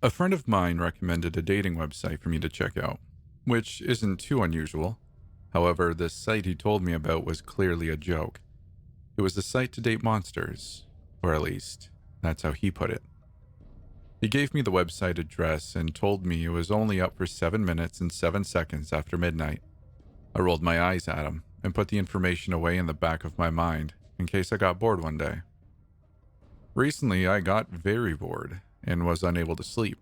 A friend of mine recommended a dating website for me to check out, which isn't too unusual. However, this site he told me about was clearly a joke. It was a site to date monsters, or at least, that's how he put it. He gave me the website address and told me it was only up for 7 minutes and 7 seconds after midnight. I rolled my eyes at him and put the information away in the back of my mind in case I got bored one day. Recently, I got very bored and was unable to sleep.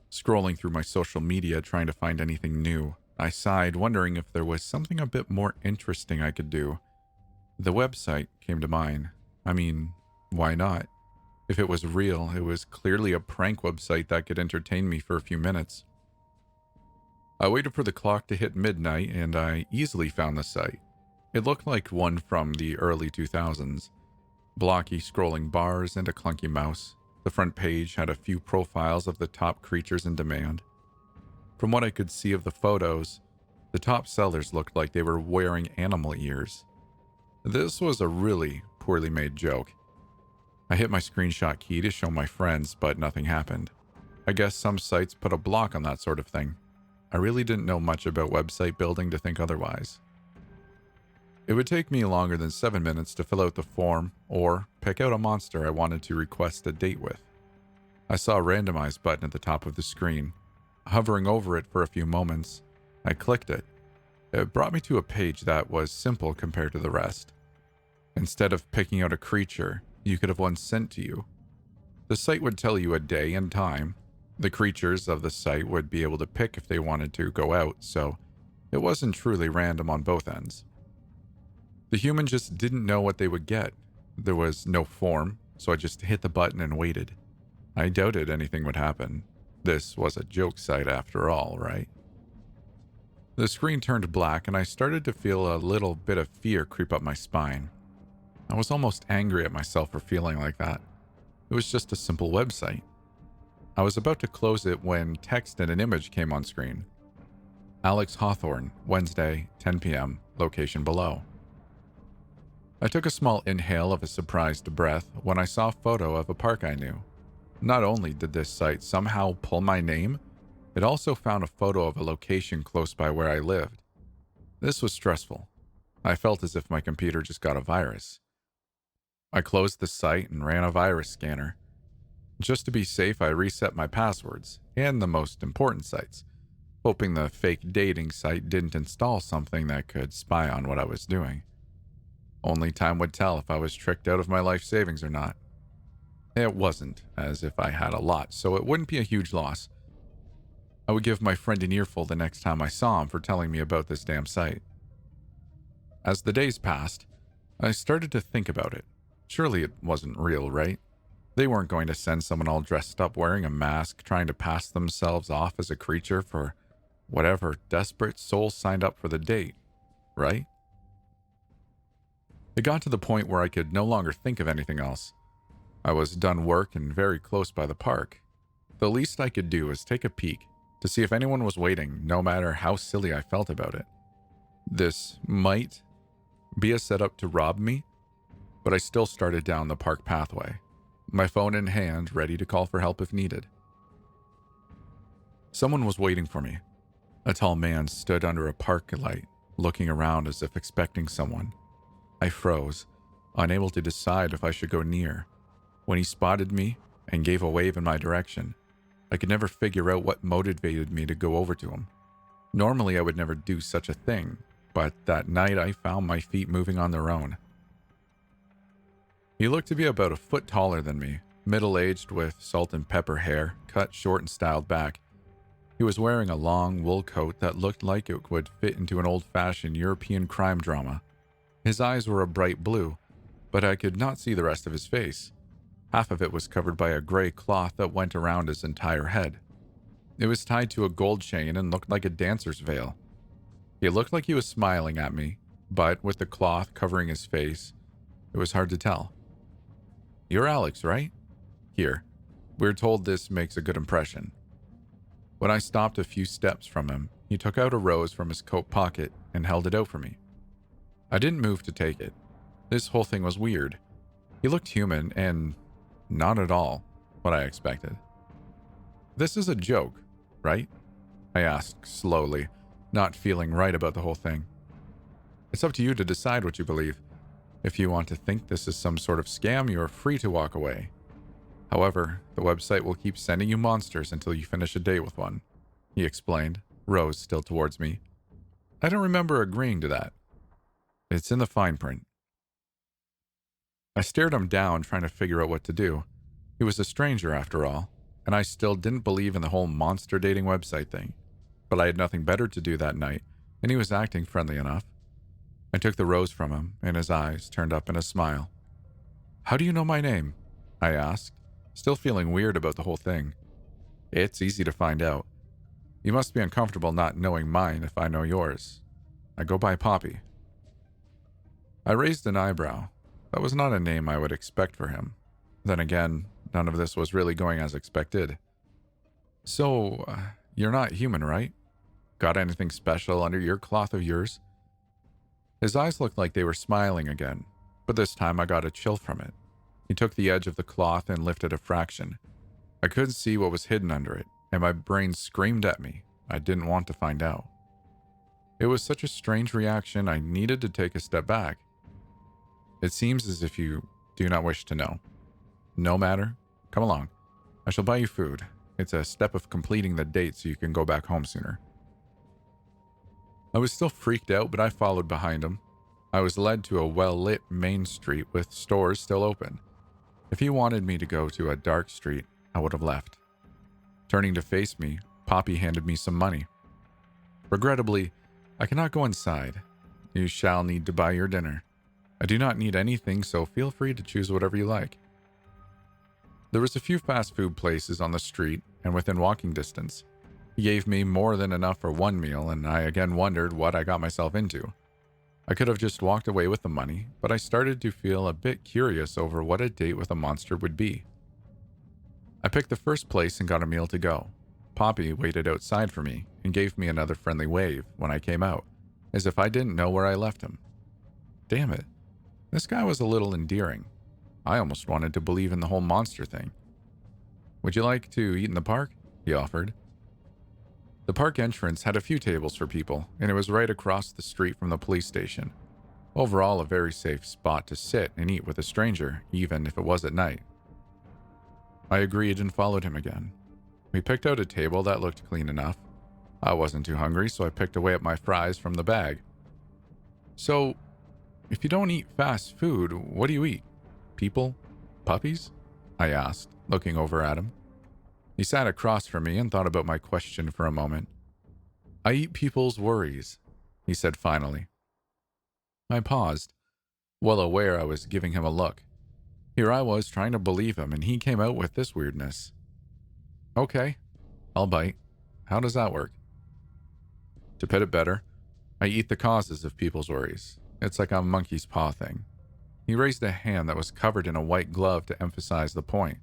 Scrolling through my social media trying to find anything new, I sighed, wondering if there was something a bit more interesting I could do. The website came to mind. I mean, why not? If it was real, it was clearly a prank website that could entertain me for a few minutes. I waited for the clock to hit midnight and I easily found the site. It looked like one from the early 2000s. Blocky scrolling bars and a clunky mouse. The front page had a few profiles of the top creatures in demand. From what I could see of the photos, the top sellers looked like they were wearing animal ears. This was a really poorly made joke. I hit my screenshot key to show my friends, but nothing happened. I guess some sites put a block on that sort of thing. I really didn't know much about website building to think otherwise. It would take me longer than 7 minutes to fill out the form or pick out a monster I wanted to request a date with. I saw a randomize button at the top of the screen. Hovering over it for a few moments, I clicked it. It brought me to a page that was simple compared to the rest. Instead of picking out a creature, you could have one sent to you. The site would tell you a day and time. The creatures of the site would be able to pick if they wanted to go out, so it wasn't truly random on both ends. The human just didn't know what they would get. There was no form, so I just hit the button and waited. I doubted anything would happen. This was a joke site after all, right? The screen turned black and I started to feel a little bit of fear creep up my spine. I was almost angry at myself for feeling like that. It was just a simple website. I was about to close it when text and an image came on screen. Alex Hawthorne, Wednesday, 10 p.m., location below. I took a small inhale of a surprised breath when I saw a photo of a park I knew. Not only did this site somehow pull my name, it also found a photo of a location close by where I lived. This was stressful. I felt as if my computer just got a virus. I closed the site and ran a virus scanner. Just to be safe, I reset my passwords and the most important sites, hoping the fake dating site didn't install something that could spy on what I was doing. Only time would tell if I was tricked out of my life savings or not. It wasn't as if I had a lot, so it wouldn't be a huge loss. I would give my friend an earful the next time I saw him for telling me about this damn site. As the days passed, I started to think about it. Surely it wasn't real, right? They weren't going to send someone all dressed up wearing a mask trying to pass themselves off as a creature for whatever desperate soul signed up for the date, right? It got to the point where I could no longer think of anything else. I was done work and very close by the park. The least I could do was take a peek to see if anyone was waiting, no matter how silly I felt about it. This might be a setup to rob me, but I still started down the park pathway, my phone in hand, ready to call for help if needed. Someone was waiting for me. A tall man stood under a park light, looking around as if expecting someone. I froze, unable to decide if I should go near. When he spotted me and gave a wave in my direction, I could never figure out what motivated me to go over to him. Normally, I would never do such a thing, but that night I found my feet moving on their own. He looked to be about a foot taller than me, middle-aged with salt and pepper hair, cut short and styled back. He was wearing a long wool coat that looked like it would fit into an old-fashioned European crime drama. His eyes were a bright blue, but I could not see the rest of his face. Half of it was covered by a gray cloth that went around his entire head. It was tied to a gold chain and looked like a dancer's veil. He looked like he was smiling at me, but with the cloth covering his face, it was hard to tell. "You're Alex, right? Here. We're told this makes a good impression." When I stopped a few steps from him, he took out a rose from his coat pocket and held it out for me. I didn't move to take it. This whole thing was weird. He looked human and not at all what I expected. This is a joke, right? I asked slowly, not feeling right about the whole thing. It's up to you to decide what you believe. If you want to think this is some sort of scam, you are free to walk away. However, the website will keep sending you monsters until you finish a date with one, he explained, Rose still towards me. I don't remember agreeing to that. It's in the fine print. I stared him down, trying to figure out what to do. He was a stranger after all, and I still didn't believe in the whole monster dating website thing. But I had nothing better to do that night, and he was acting friendly enough. I took the rose from him, and his eyes turned up in a smile. How do you know my name? I asked, still feeling weird about the whole thing. It's easy to find out. You must be uncomfortable not knowing mine if I know yours. I go by Poppy. I raised an eyebrow. That was not a name I would expect for him. Then again, none of this was really going as expected. So, you're not human, right? Got anything special under your cloth of yours? His eyes looked like they were smiling again, but this time I got a chill from it. He took the edge of the cloth and lifted a fraction. I couldn't see what was hidden under it, and my brain screamed at me. I didn't want to find out. It was such a strange reaction, I needed to take a step back. It seems as if you do not wish to know. No matter. Come along. I shall buy you food. It's a step of completing the date so you can go back home sooner. I was still freaked out, but I followed behind him. I was led to a well-lit main street with stores still open. If he wanted me to go to a dark street, I would have left. Turning to face me, Poppy handed me some money. Regrettably, I cannot go inside. You shall need to buy your dinner. I do not need anything, so feel free to choose whatever you like. There was a few fast food places on the street and within walking distance. He gave me more than enough for one meal, and I again wondered what I got myself into. I could have just walked away with the money, but I started to feel a bit curious over what a date with a monster would be. I picked the first place and got a meal to go. Poppy waited outside for me and gave me another friendly wave when I came out, as if I didn't know where I left him. Damn it. This guy was a little endearing. I almost wanted to believe in the whole monster thing. Would you like to eat in the park? He offered. The park entrance had a few tables for people, and it was right across the street from the police station. Overall, a very safe spot to sit and eat with a stranger, even if it was at night. I agreed and followed him again. We picked out a table that looked clean enough. I wasn't too hungry, so I picked away at my fries from the bag. So, if you don't eat fast food, what do you eat? People? Puppies? I asked, looking over at him. He sat across from me and thought about my question for a moment. I eat people's worries, he said finally. I paused, well aware I was giving him a look. Here I was trying to believe him, and he came out with this weirdness. Okay, I'll bite. How does that work? To put it better, I eat the causes of people's worries. It's like a monkey's paw thing. He raised a hand that was covered in a white glove to emphasize the point.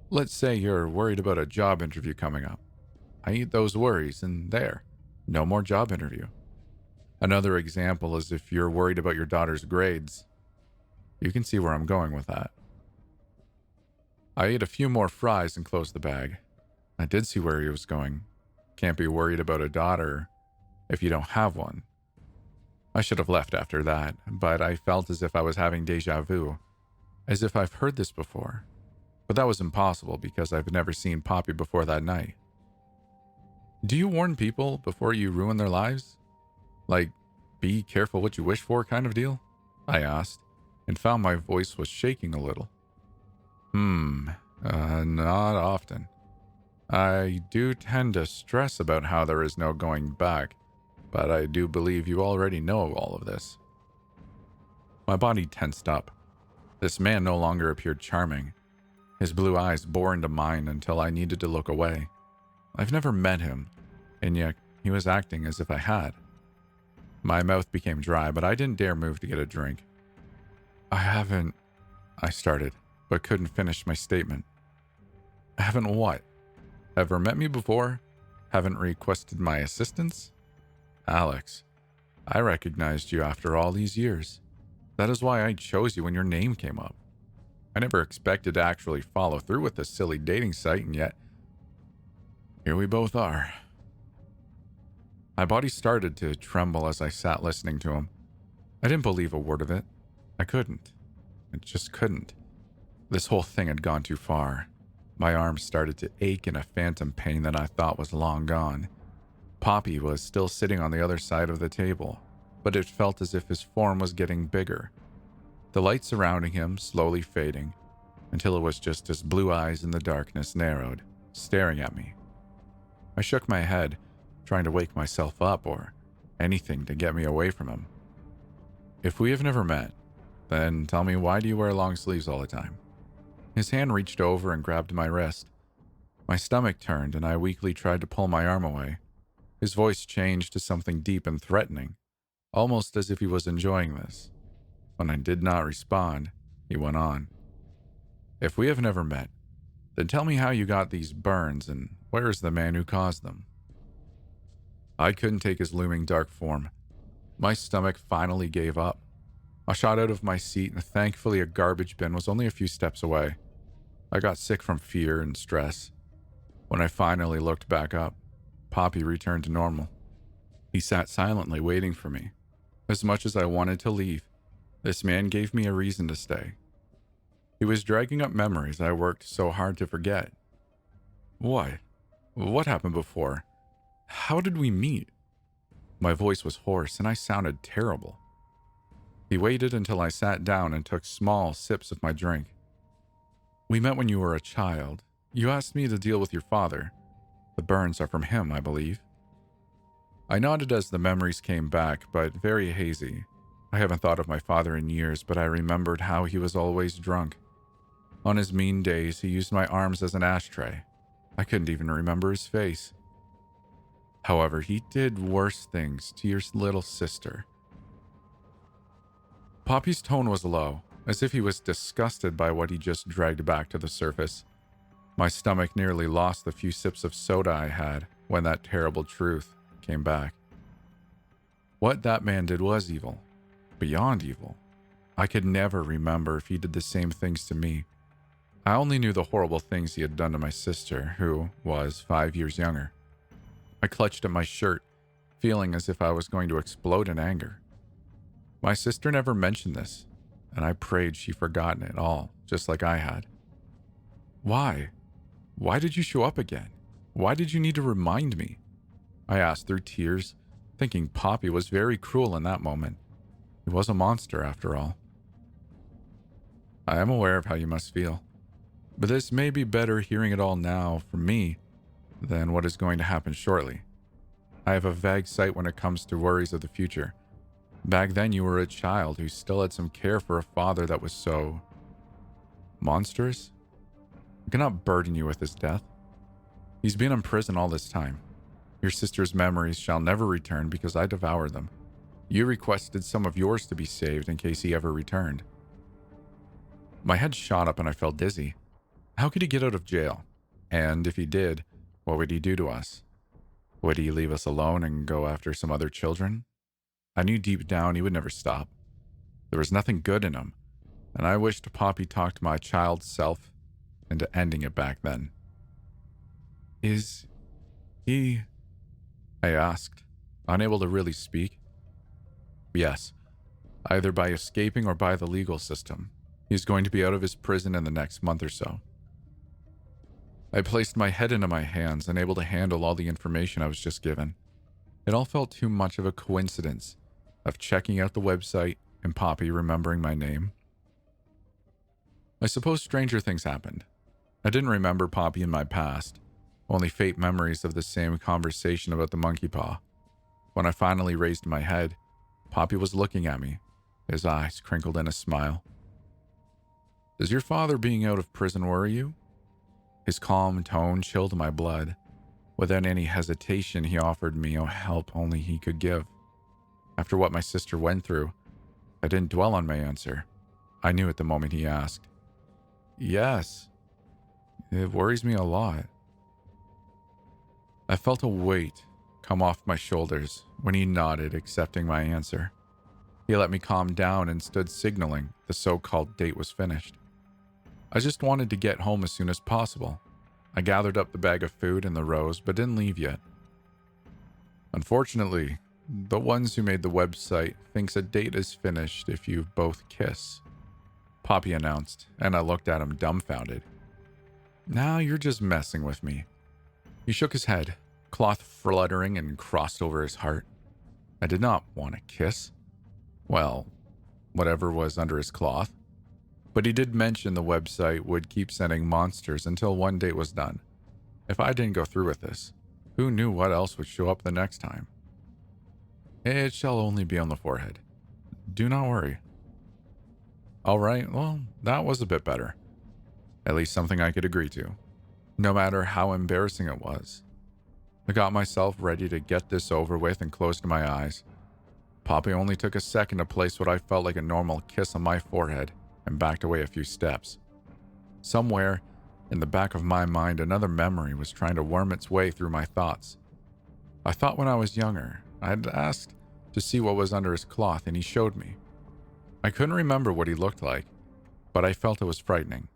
Let's say you're worried about a job interview coming up. I eat those worries, and there, no more job interview. Another example is if you're worried about your daughter's grades. You can see where I'm going with that. I ate a few more fries and closed the bag. I did see where he was going. Can't be worried about a daughter if you don't have one. I should have left after that, but I felt as if I was having déjà vu, as if I've heard this before. But that was impossible because I've never seen Poppy before that night. Do you warn people before you ruin their lives? Like, be careful what you wish for kind of deal? I asked, and found my voice was shaking a little. Not often. I do tend to stress about how there is no going back, but I do believe you already know all of this. My body tensed up. This man no longer appeared charming. His blue eyes bore into mine until I needed to look away. I've never met him, and yet he was acting as if I had. My mouth became dry, but I didn't dare move to get a drink. I started, but couldn't finish my statement. I haven't what? Ever met me before? Haven't requested my assistance? Alex, I recognized you after all these years. That is why I chose you when your name came up. I never expected to actually follow through with this silly dating site, and yet Here we both are. My body started to tremble as I sat listening to him. I didn't believe a word of it. I couldn't. I just couldn't. This whole thing had gone too far. My arms started to ache in a phantom pain that I thought was long gone. Poppy was still sitting on the other side of the table, but it felt as if his form was getting bigger. The light surrounding him slowly fading, until it was just his blue eyes in the darkness narrowed, staring at me. I shook my head, trying to wake myself up or anything to get me away from him. If we have never met, then tell me, why do you wear long sleeves all the time? His hand reached over and grabbed my wrist. My stomach turned and I weakly tried to pull my arm away. His voice changed to something deep and threatening, almost as if he was enjoying this. When I did not respond, he went on. If we have never met, then tell me how you got these burns and where is the man who caused them? I couldn't take his looming dark form. My stomach finally gave up. I shot out of my seat and thankfully a garbage bin was only a few steps away. I got sick from fear and stress. When I finally looked back up, Poppy returned to normal. He sat silently waiting for me. As much as I wanted to leave, this man gave me a reason to stay. He was dragging up memories I worked so hard to forget. What? What happened before? How did we meet? My voice was hoarse and I sounded terrible. He waited until I sat down and took small sips of my drink. We met when you were a child. You asked me to deal with your father. The burns are from him, I believe. I nodded as the memories came back, but very hazy. I haven't thought of my father in years, but I remembered how he was always drunk. On his mean days, he used my arms as an ashtray. I couldn't even remember his face. However, he did worse things to your little sister. Poppy's tone was low, as if he was disgusted by what he just dragged back to the surface. My stomach nearly lost the few sips of soda I had when that terrible truth came back. What that man did was evil, beyond evil. I could never remember if he did the same things to me. I only knew the horrible things he had done to my sister, who was 5 years younger. I clutched at my shirt, feeling as if I was going to explode in anger. My sister never mentioned this, and I prayed she'd forgotten it all, just like I had. Why? Why did you show up again? Why did you need to remind me? I asked through tears, thinking Poppy was very cruel in that moment. He was a monster, after all. I am aware of how you must feel, but this may be better hearing it all now from me than what is going to happen shortly. I have a vague sight when it comes to worries of the future. Back then you were a child who still had some care for a father that was so monstrous. I cannot burden you with his death. He's been in prison all this time. Your sister's memories shall never return because I devoured them. You requested some of yours to be saved in case he ever returned. My head shot up and I felt dizzy. How could he get out of jail? And if he did, what would he do to us? Would he leave us alone and go after some other children? I knew deep down he would never stop. There was nothing good in him, and I wished Poppy talked my child self into ending it back then. Is he? I asked, unable to really speak. Yes, either by escaping or by the legal system. He's going to be out of his prison in the next month or so. I placed my head into my hands, unable to handle all the information I was just given. It all felt too much of a coincidence of checking out the website and Poppy remembering my name. I suppose stranger things happened. I didn't remember Poppy in my past, only faint memories of the same conversation about the monkey paw. When I finally raised my head, Poppy was looking at me, his eyes crinkled in a smile. Does your father being out of prison worry you? His calm tone chilled my blood. Without any hesitation, he offered me help only he could give. After what my sister went through, I didn't dwell on my answer. I knew at the moment he asked. Yes, it worries me a lot. I felt a weight come off my shoulders when he nodded, accepting my answer. He let me calm down and stood signaling the so-called date was finished. I just wanted to get home as soon as possible. I gathered up the bag of food and the rose, but didn't leave yet. Unfortunately, the ones who made the website thinks a date is finished if you both kiss, Poppy announced, and I looked at him dumbfounded. Now you're just messing with me. He shook his head, cloth fluttering and crossed over his heart. I did not want a kiss. Well, whatever was under his cloth. But he did mention the website would keep sending monsters until one date was done. If I didn't go through with this, who knew what else would show up the next time? It shall only be on the forehead. Do not worry. All right, well, that was a bit better. At least something I could agree to, no matter how embarrassing it was. I got myself ready to get this over with and closed my eyes. Poppy only took a second to place what I felt like a normal kiss on my forehead and backed away a few steps. Somewhere in the back of my mind, another memory was trying to worm its way through my thoughts. I thought when I was younger, I had asked to see what was under his cloth, and he showed me. I couldn't remember what he looked like, but I felt it was frightening,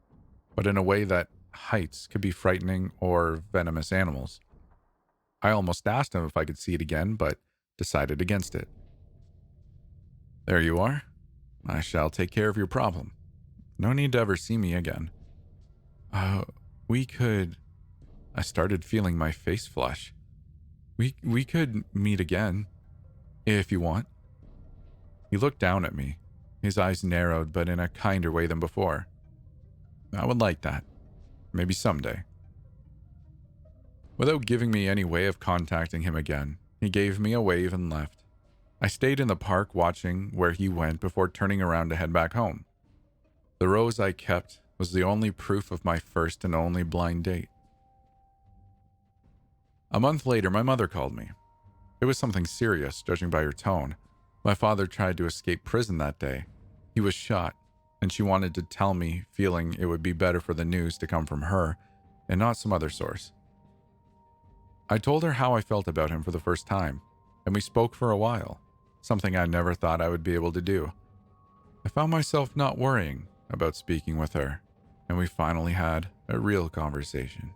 but in a way that heights could be frightening or venomous animals. I almost asked him if I could see it again, but decided against it. There you are. I shall take care of your problem. No need to ever see me again. We could... I started feeling my face flush. We could meet again, if you want. He looked down at me. His eyes narrowed, but in a kinder way than before. I would like that. Maybe someday. Without giving me any way of contacting him again, he gave me a wave and left. I stayed in the park watching where he went before turning around to head back home. The rose I kept was the only proof of my first and only blind date. A month later, my mother called me. It was something serious, judging by her tone. My father tried to escape prison that day. He was shot, and she wanted to tell me, feeling it would be better for the news to come from her and not some other source. I told her how I felt about him for the first time, and we spoke for a while, something I never thought I would be able to do. I found myself not worrying about speaking with her, and we finally had a real conversation.